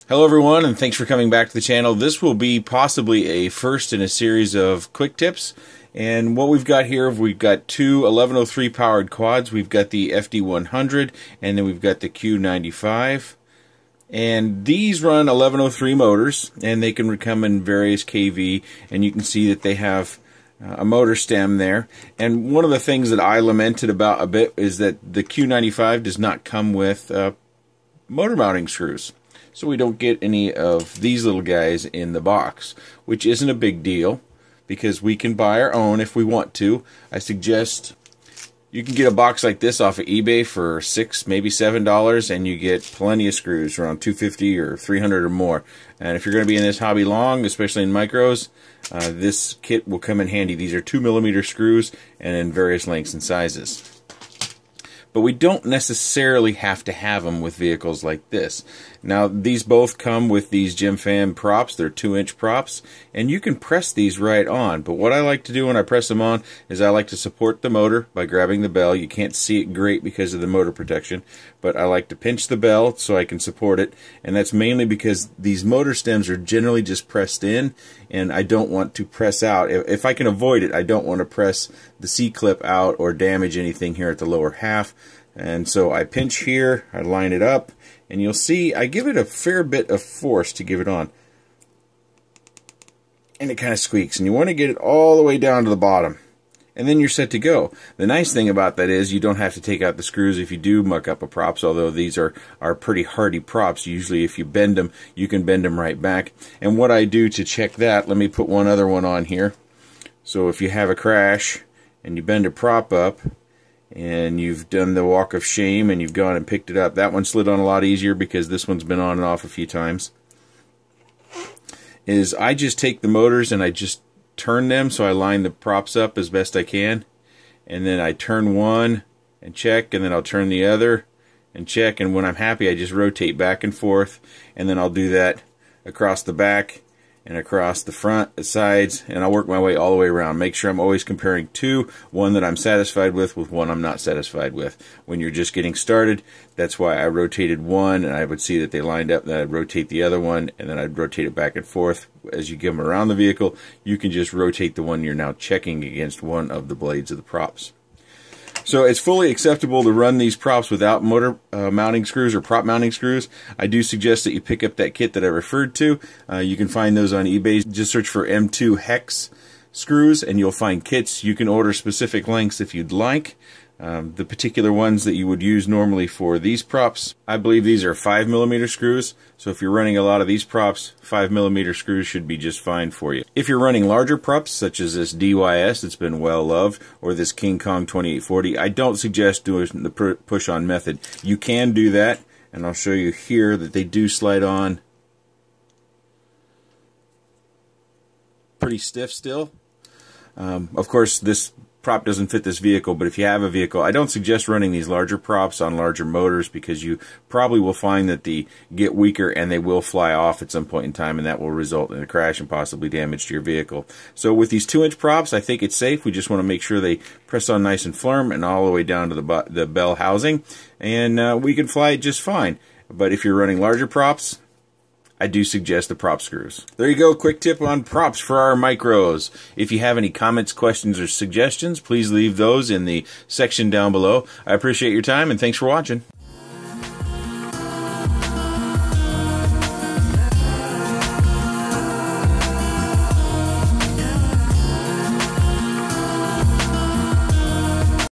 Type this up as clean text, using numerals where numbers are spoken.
Hello everyone, and thanks for coming back to the channel. This will be possibly a first in a series of quick tips. And what we've got here, we've got two 1103 powered quads. We've got the FD100 and then we've got the Q95. And these run 1103 motors, and they can come in various kV, and you can see that they have a motor stem there. And one of the things that I lamented about a bit is that the Q95 does not come with motor mounting screws. So we don't get any of these little guys in the box, which isn't a big deal because we can buy our own if we want to. I suggest you can get a box like this off of eBay for $6, maybe $7, and you get plenty of screws, around $250 or $300 or more. And if you're going to be in this hobby long, especially in micros, this kit will come in handy. These are 2mm screws and in various lengths and sizes. But we don't necessarily have to have them with vehicles like this. Now, these both come with these Jim Pham props. They're 2-inch props, and you can press these right on. But what I like to do when I press them on is I like to support the motor by grabbing the bell. You can't see it great because of the motor protection, but I like to pinch the bell so I can support it, and that's mainly because these motor stems are generally just pressed in, and I don't want to press out. If I can avoid it, I don't want to press the C-clip out or damage anything here at the lower half. And so I pinch here, I line it up, and you'll see I give it a fair bit of force to give it on. And it kind of squeaks, and you want to get it all the way down to the bottom. And then you're set to go. The nice thing about that is you don't have to take out the screws if you do muck up a props, although these are pretty hardy props. Usually if you bend them, you can bend them right back. And what I do to check that, let me put one other one on here. So if you have a crash and you bend a prop up, and you've done the walk of shame and you've gone and picked it up. That one slid on a lot easier because this one's been on and off a few times. Is I just take the motors and I just turn them, so I line the props up as best I can, and then I turn one and check, and then I'll turn the other and check, and when I'm happy I just rotate back and forth, and then I'll do that across the back and across the front, the sides, and I'll work my way all the way around. Make sure I'm always comparing two, one that I'm satisfied with one I'm not satisfied with. When you're just getting started, that's why I rotated one, and I would see that they lined up, then I'd rotate the other one, and then I'd rotate it back and forth. As you give them around the vehicle, you can just rotate the one you're now checking against one of the blades of the props. So it's fully acceptable to run these props without motor mounting screws or prop mounting screws. I do suggest that you pick up that kit that I referred to. You can find those on eBay. Just search for M2 hex screws and you'll find kits. You can order specific lengths if you'd like. The particular ones that you would use normally for these props, I believe these are 5mm screws. So if you're running a lot of these props, 5mm screws should be just fine for you. If you're running larger props, such as this DYS that's been well loved, or this King Kong 2840, I don't suggest doing the push-on method. You can do that, and I'll show you here that they do slide on pretty stiff still. Of course, this prop doesn't fit this vehicle, but if you have a vehicle, I don't suggest running these larger props on larger motors because you probably will find that they get weaker and they will fly off at some point in time, and that will result in a crash and possibly damage to your vehicle. So with these 2-inch props, I think it's safe. We just want to make sure they press on nice and firm and all the way down to the bell housing, and we can fly it just fine. But if you're running larger props, I do suggest the prop screws. There you go, quick tip on props for our micros. If you have any comments, questions, or suggestions, please leave those in the section down below. I appreciate your time, and thanks for watching.